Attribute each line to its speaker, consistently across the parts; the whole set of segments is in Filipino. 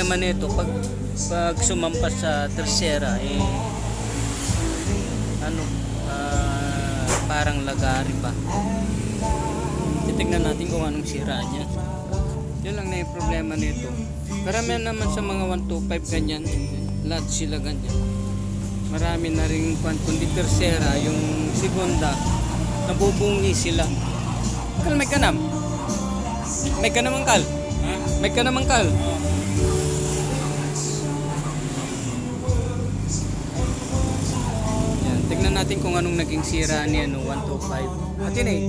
Speaker 1: problema nito, pag sumampas sa tercera, ano, parang lagari pa. Titignan natin kung anong sira niya. Yun lang na yung problema nito. Karamihan naman sa mga 125 ganyan, lahat sila ganyan. Marami na rin kundi tercera, yung segunda, nabubungi sila. Kal, may kanam? May kanamang kal? May kanamang kal? Yan, tignan natin kung anong naging sira ni 125. Atin eh.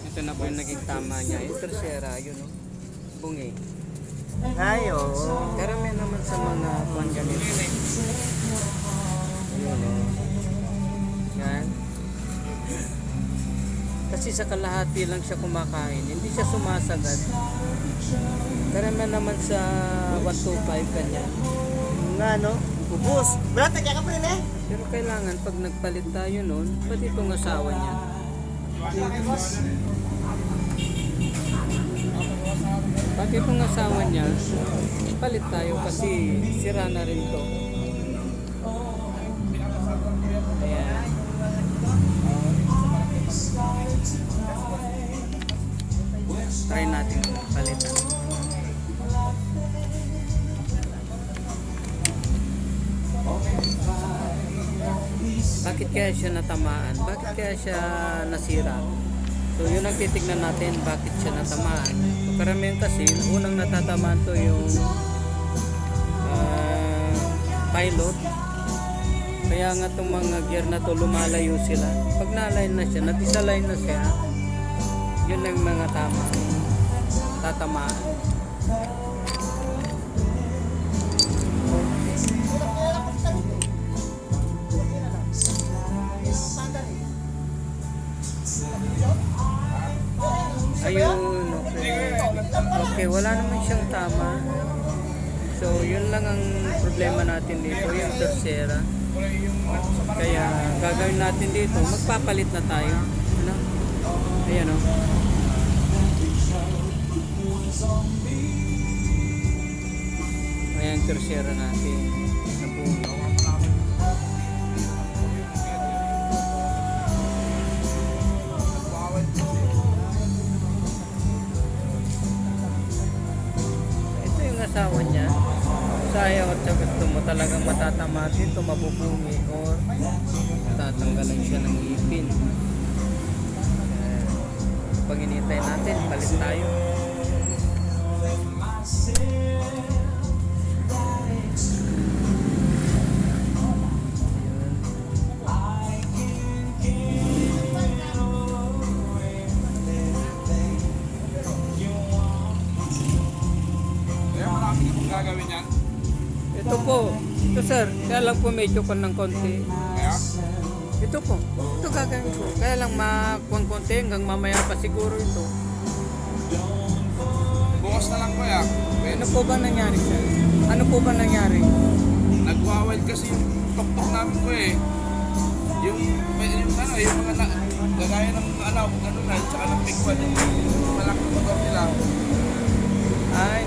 Speaker 1: Ito na po yung naging tama niya. Yung tercera, yun o. Bungi.
Speaker 2: Ay, oo.
Speaker 1: Karami naman sa mga kuwan ganito. Ayun o. Yan. Kasi sa kalahati lang siya kumakain. Hindi siya sumasagad. Karami naman sa 125 kanya.
Speaker 2: Nga, no? Ubus. Berat, kaya ka pa rin eh.
Speaker 1: Pero kailangan pag nagpalit tayo nun, pati itong asawa niya. Pati itong asawa niya, palit tayo kasi sira na rin to. Ayan. Try natin palitan. Bakit kaya siya natamaan? Bakit kaya siya nasira? So yun ang titignan natin, bakit siya natamaan. So, karamihan kasi, unang natatamaan to yung pilot. Kaya nga itong mga gear na to lumalayo sila. Pag na-align na siya, nag-disalign na siya, yun ang mga tatamaan. Ayun, okay. Okay, wala naman siyang tama. So, yun lang ang problema natin dito, yung tercera. Kaya, gagawin natin dito, magpapalit na tayo. Ano? Ayan o. Ayan, tercera natin. Nabuno. Asawa niya, sayang at gusto mo talagang matatama dito, mabubungi or tatanggalan siya ng ngipin. Pag inintay natin, palit tayo.
Speaker 3: Gagawin yan?
Speaker 1: Ito po, ito sir, kaya lang po medyo kon ng konti.
Speaker 3: Kaya?
Speaker 1: Ito po, ito gagawin ko. Kaya lang konti hanggang mamaya pa siguro ito.
Speaker 3: Bukas na lang ko ya.
Speaker 1: Ano po ba nangyari sir? Ano po ba nangyari?
Speaker 3: Nagwawild kasi yung tok-tok namin ko eh. Yung ano, yung mga gagaya ng ano, ano na, tsaka ng big one, yung malaking motor nila.
Speaker 1: Ay,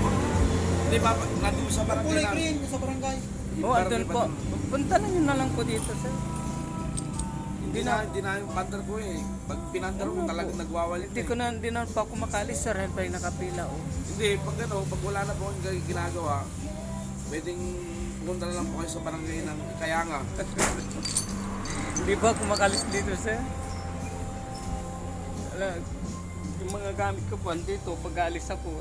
Speaker 3: Hindi ba, natin mo sa barangay namin.
Speaker 2: Sa barangay.
Speaker 1: oh, andun po. Punta na nyo na lang po dito sir.
Speaker 3: Hindi na yung panther ko eh. Pag pinanther ko talagang nagwawalit
Speaker 1: Hindi
Speaker 3: eh.
Speaker 1: hindi na pa ako makalis sir, pa yung nakapila oh.
Speaker 3: Hindi, pag ano, pag wala na po akong ginagawa, pwedeng pupunta na lang po kayo sa barangay ng Kayanga.
Speaker 1: Hindi ba ako makalis dito sir? Wala, yung mga gamit ko po dito, pag alis ako,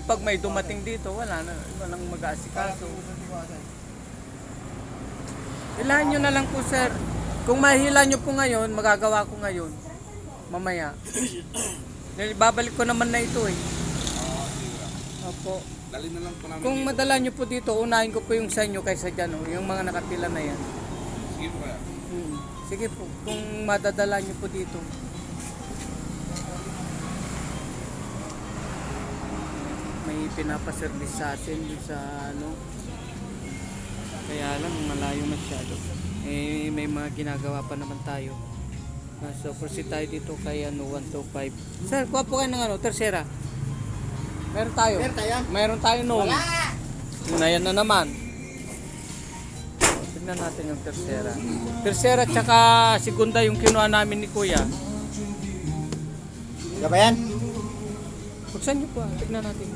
Speaker 1: pag may dumating dito, walang mag-aasikaso. Hilahin nyo na lang po sir. Kung mahila nyo po ngayon, magagawa ko ngayon. Mamaya. Dahil babalik ko naman na ito eh. Opo.
Speaker 3: Dali na lang po namin
Speaker 1: Kung
Speaker 3: dito.
Speaker 1: madala nyo po dito, unahin ko po yung sa inyo kaysa dyan oh, yung mga nakapila na yan.
Speaker 3: Sige po kaya.
Speaker 1: Sige po, kung madadala nyo po dito. may pinapaservice sa atin dun sa ano. Kaya lang malayo masyado. Eh may mga ginagawa pa naman tayo. So proceed tayo dito kay ano 125. Sir, kuha po kayo ng ano, tercera. Meron tayo.
Speaker 2: Meron tayo?
Speaker 1: Meron tayo noon.
Speaker 2: Wala!
Speaker 1: Yun, ayan na naman. Tignan natin yung tercera. Tercera tsaka segunda yung kinuha namin ni Kuya.
Speaker 2: Ano ba yan?
Speaker 1: Buksan niyo po, tignan natin.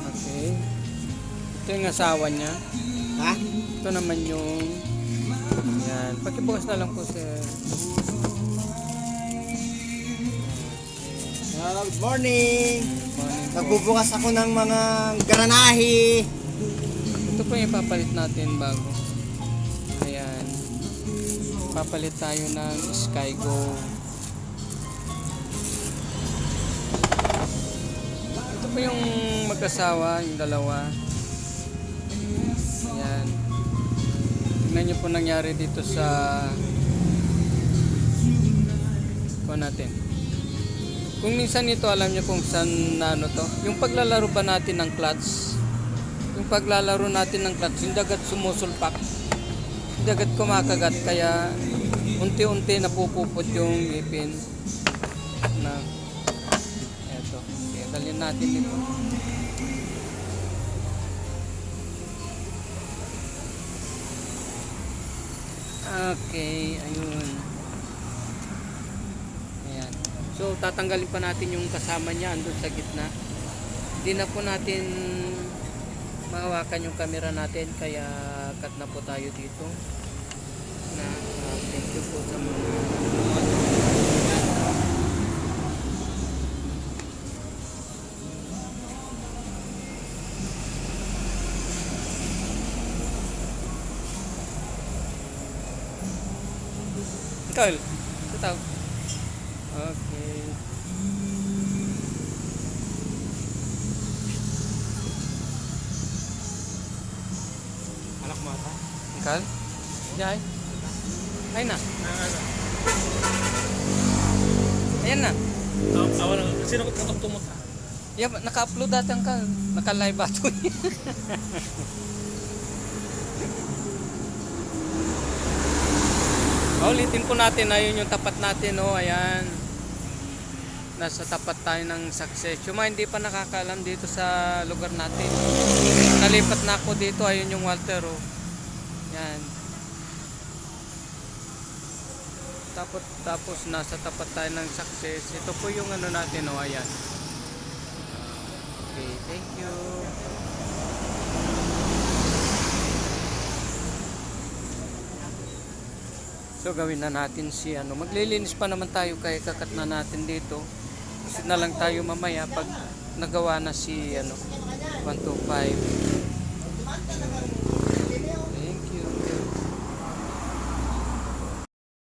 Speaker 1: Okay. Ito yung asawa niya.
Speaker 2: Ha?
Speaker 1: Ito naman yung... Yan. Pakibukas na lang po, sir.
Speaker 2: Good morning!
Speaker 1: Morning po.
Speaker 2: Nagbubukas ako ng mga garanahe.
Speaker 1: Ito po yung ipapalit natin bago. Ayan. Papalit tayo ng Skygo. Ito po yung mag-asawa, yung dalawa. Ayan. Tingnan nyo po nangyari dito sa kuha natin. Kung minsan ito, alam nyo kung saan na ano to. Yung paglalaro ba natin ng clutch. Yung paglalaro natin ng clutch, yung dagat sumusulpak. Yung dagat kumakagat, kaya unti-unti napupupot yung ipin na eto. Kaya dalhin natin dito. Okay, ayun. Ayan. So, tatanggalin pa natin yung kasama niya andun sa gitna. Hindi na po natin mahawakan yung camera natin, kaya cut na po tayo dito. Thank you po sa mga Kyle, ito. Okay.
Speaker 3: Anak mata.
Speaker 1: Kyle? Jai? Ay na. Ayan na.
Speaker 3: Awan na. Sino ko tumot?
Speaker 1: Yeah, naka-upload dati ang Kyle. Naka-live ato. Ulitin po natin, ayun yung tapat natin, oh, ayan. Nasa tapat tayo ng success. Yung mga hindi pa nakakaalam dito sa lugar natin. Nalipat na ako dito, ayun yung Walter, oh. Yan. Tapos nasa tapat tayo ng success. Ito po yung ano natin, oh, ayan. Okay, thank you. So gawin na natin si ano, maglilinis pa naman tayo kaya kakat na natin dito. Kasi na lang tayo mamaya pag nagawa na si ano 125.